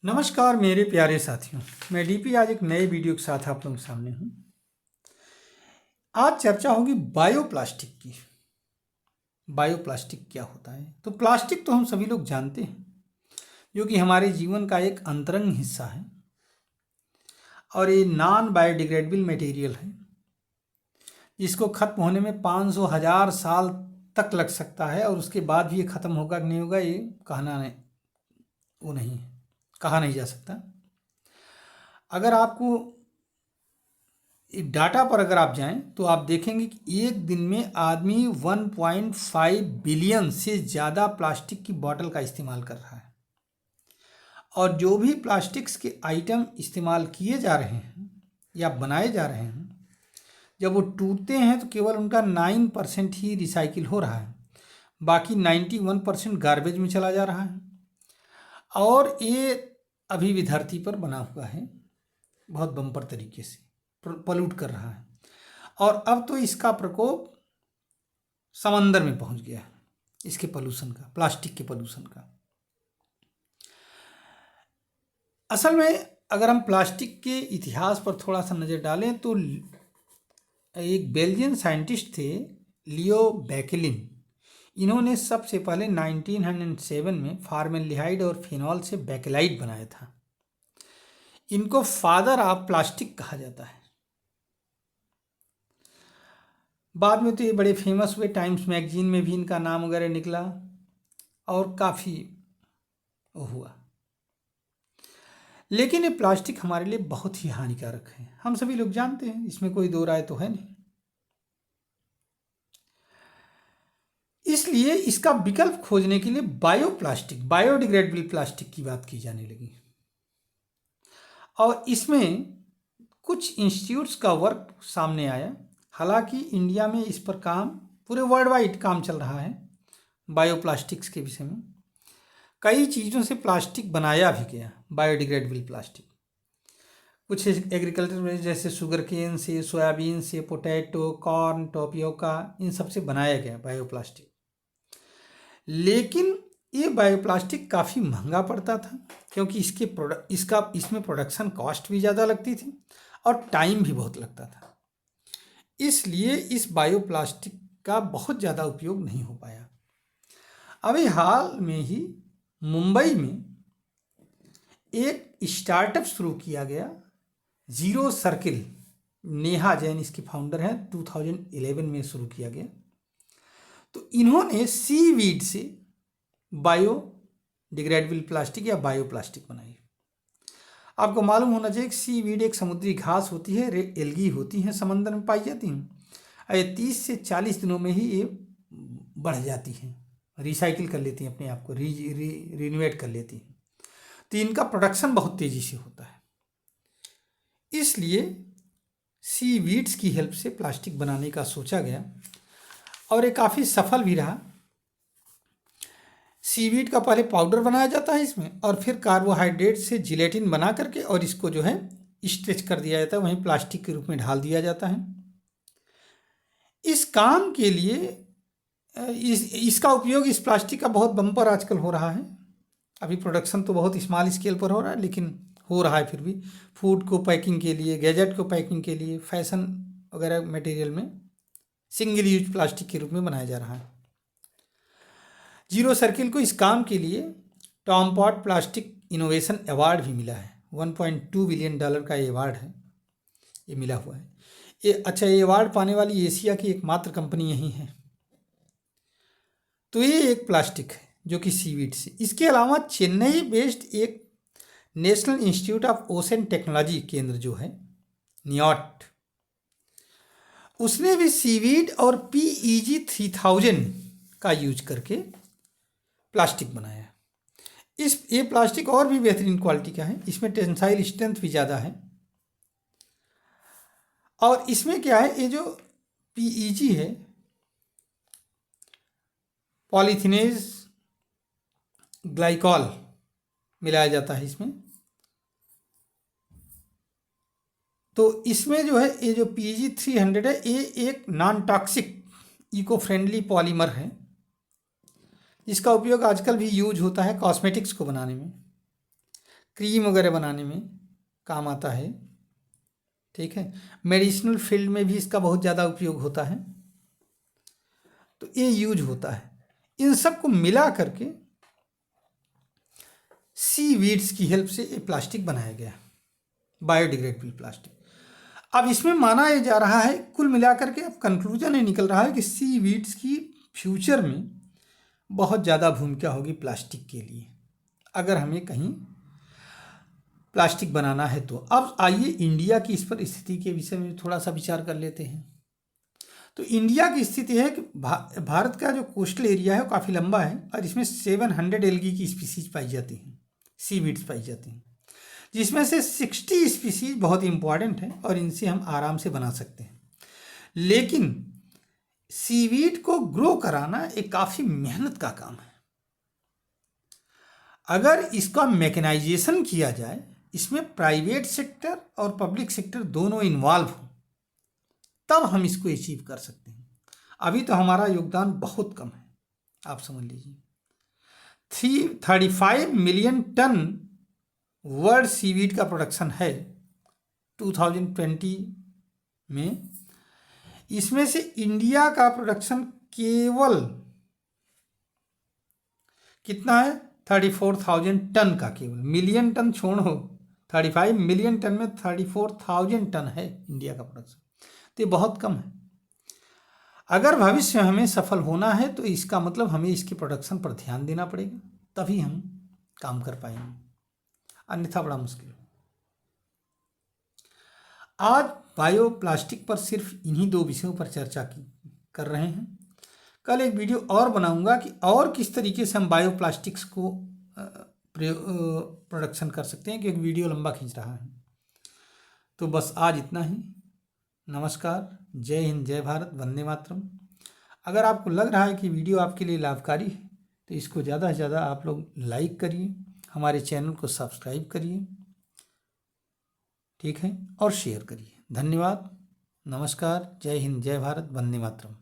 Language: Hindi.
नमस्कार मेरे प्यारे साथियों। मैं डीपी आज एक नए वीडियो के साथ आप लोगों के सामने हूँ। आज चर्चा होगी बायोप्लास्टिक की। बायोप्लास्टिक क्या होता है? तो प्लास्टिक तो हम सभी लोग जानते हैं, जो कि हमारे जीवन का एक अंतरंग हिस्सा है और ये नॉन बायोडिग्रेडेबल मटेरियल है, जिसको खत्म होने में 500,000 साल तक लग सकता है और उसके बाद भी ये खत्म होगा कि नहीं होगा ये कहा नहीं जा सकता। अगर आपको डाटा पर अगर आप जाएं तो आप देखेंगे कि एक दिन में आदमी 1.5 बिलियन से ज़्यादा प्लास्टिक की बोतल का इस्तेमाल कर रहा है और जो भी प्लास्टिक्स के आइटम इस्तेमाल किए जा रहे हैं या बनाए जा रहे हैं, जब वो टूटते हैं तो केवल उनका 9% ही रिसाइकिल हो रहा है, बाकी 91% गार्बेज में चला जा रहा है। और ये अभी भी धरती पर बना हुआ है, बहुत बम्पर तरीके से पॉल्यूट कर रहा है और अब तो इसका प्रकोप समंदर में पहुंच गया है, इसके पोल्यूशन का, प्लास्टिक के पोल्यूशन का। असल में अगर हम प्लास्टिक के इतिहास पर थोड़ा सा नज़र डालें तो एक बेल्जियन साइंटिस्ट थे, लियो बैकेलिन। इन्होंने सबसे पहले 1907 में फॉर्मेल्डिहाइड और फिनॉल से बैकेलाइट बनाया था। इनको फादर ऑफ प्लास्टिक कहा जाता है। बाद में तो ये बड़े फेमस हुए, टाइम्स मैगजीन में भी इनका नाम वगैरह निकला और काफ़ी हुआ। लेकिन ये प्लास्टिक हमारे लिए बहुत ही हानिकारक है, हम सभी लोग जानते हैं, इसमें कोई दो राय तो है नहीं। इसलिए इसका विकल्प खोजने के लिए बायोप्लास्टिक, बायोडिग्रेडेबल प्लास्टिक की बात की जाने लगी और इसमें कुछ इंस्टीट्यूट्स का वर्क सामने आया। हालांकि इंडिया में इस पर काम, पूरे वर्ल्ड वाइड काम चल रहा है बायोप्लास्टिक्स के विषय में। कई चीज़ों से प्लास्टिक बनाया भी गया, बायोडिग्रेडेबल प्लास्टिक। कुछ एग्रीकल्चर में जैसे शुगर केन से, सोयाबीन से, पोटैटो, कॉर्न, टोपियोका, इन सब से बनाया गया बायोप्लास्टिक। लेकिन ये बायोप्लास्टिक काफ़ी महंगा पड़ता था, क्योंकि इसमें प्रोडक्शन कॉस्ट भी ज़्यादा लगती थी और टाइम भी बहुत लगता था। इसलिए इस बायोप्लास्टिक का बहुत ज़्यादा उपयोग नहीं हो पाया। अभी हाल में ही मुंबई में एक स्टार्टअप शुरू किया गया, जीरो सर्किल। नेहा जैन इसकी फाउंडर हैं, 2011 में शुरू किया गया। तो इन्होंने सीवीड से बायोडिग्रेडेबल प्लास्टिक या बायोप्लास्टिक बनाई। आपको मालूम होना चाहिए कि सीवीड एक समुद्री घास होती है, एल्गी होती हैं, समंदर में पाई जाती हैं। ये 30 से 40 दिनों में ही ये बढ़ जाती हैं, रिसाइकिल कर लेती हैं, अपने आप को रिन्यूएट कर लेती हैं। तो इनका प्रोडक्शन बहुत तेज़ी से होता है। इसलिए सीवीड्स की हेल्प से प्लास्टिक बनाने का सोचा गया और ये काफ़ी सफल भी रहा। सीवीड का पहले पाउडर बनाया जाता है इसमें और फिर कार्बोहाइड्रेट से जिलेटिन बना करके और इसको जो है स्ट्रेच कर दिया जाता है, वहीं प्लास्टिक के रूप में ढाल दिया जाता है। इस काम के लिए इसका उपयोग, इस प्लास्टिक का बहुत बम्पर आजकल हो रहा है। अभी प्रोडक्शन तो बहुत स्मॉल स्केल पर हो रहा है, लेकिन हो रहा है फिर भी। फूड को पैकिंग के लिए, गैजेट को पैकिंग के लिए, फैशन वगैरह मटेरियल में सिंगल यूज प्लास्टिक के रूप में बनाया जा रहा है। जीरो सर्किल को इस काम के लिए Tom pot plastic innovation award भी मिला है। $1.2 बिलियन का ये अवार्ड है, ये मिला हुआ है। ये अवार्ड पाने वाली एशिया की एकमात्र कंपनी यही है। तो ये एक प्लास्टिक है जो कि सीवीड से। इसके अलावा चेन्नई बेस्ड एक national institute of ocean technology केंद्र जो है, नियॉट, उसने भी सीवीड और PEG 3000 का यूज करके प्लास्टिक बनाया। ये प्लास्टिक और भी बेहतरीन क्वालिटी का है, इसमें टेंसाइल स्ट्रेंथ भी ज़्यादा है। और इसमें क्या है, ये जो PEG है, पॉलीथिनेज ग्लाइकॉल मिलाया जाता है इसमें। तो इसमें जो है ये जो PEG 300 है, ये एक non toxic eco friendly polymer है, जिसका उपयोग आजकल भी यूज होता है कॉस्मेटिक्स को बनाने में। क्रीम वगैरह बनाने में काम आता है। ठीक है, मेडिसिनल फील्ड में भी इसका बहुत ज़्यादा उपयोग होता है, तो ये यूज होता है। इन सब को मिला करके सीवीड्स की हेल्प से ये प्लास्टिक बनाया गया, बायोडिग्रेडेबल प्लास्टिक। अब इसमें माना ये जा रहा है, कुल मिलाकर के अब कंक्लूजन ये निकल रहा है कि सीवीड्स की फ्यूचर में बहुत ज़्यादा भूमिका होगी प्लास्टिक के लिए, अगर हमें कहीं प्लास्टिक बनाना है तो। अब आइए इंडिया की इस पर स्थिति के विषय में थोड़ा सा विचार कर लेते हैं। तो इंडिया की स्थिति है कि भारत का जो कोस्टल एरिया है वो काफ़ी लंबा है और इसमें 700 एल्गी की स्पीसीज पाई जाती हैं, सीवीड्स पाई जाती हैं, जिसमें से 60 स्पीसीज बहुत इंपॉर्टेंट है और इनसे हम आराम से बना सकते हैं। लेकिन सीवीड को ग्रो कराना एक काफ़ी मेहनत का काम है। अगर इसका मैकेनाइजेशन किया जाए, इसमें प्राइवेट सेक्टर और पब्लिक सेक्टर दोनों इन्वॉल्व हो, तब हम इसको अचीव कर सकते हैं। अभी तो हमारा योगदान बहुत कम है। आप समझ लीजिए 35 मिलियन टन वर्ल्ड सीवीड का प्रोडक्शन है 2020 में। इसमें से इंडिया का प्रोडक्शन केवल कितना है, 34,000 टन का, केवल मिलियन टन छोड़ो, 35 मिलियन टन में 34,000 टन है इंडिया का प्रोडक्शन, तो ये बहुत कम है। अगर भविष्य में हमें सफल होना है तो इसका मतलब हमें इसके प्रोडक्शन पर ध्यान देना पड़ेगा, तभी हम काम कर पाएंगे, अन्यथा बड़ा मुश्किल है। आज बायो प्लास्टिक पर सिर्फ इन्हीं 2 विषयों पर चर्चा कर रहे हैं। कल एक वीडियो और बनाऊंगा कि और किस तरीके से हम बायो प्लास्टिक्स को प्रोडक्शन कर सकते हैं, क्योंकि वीडियो लंबा खींच रहा है। तो बस आज इतना ही। नमस्कार, जय हिंद, जय भारत, वंदे मातरम। अगर आपको लग रहा है कि वीडियो आपके लिए लाभकारी है तो इसको ज़्यादा से ज़्यादा आप लोग लाइक करिए, हमारे चैनल को सब्सक्राइब करिए, ठीक है, और शेयर करिए। धन्यवाद, नमस्कार, जय हिंद, जय भारत, वंदे मातरम।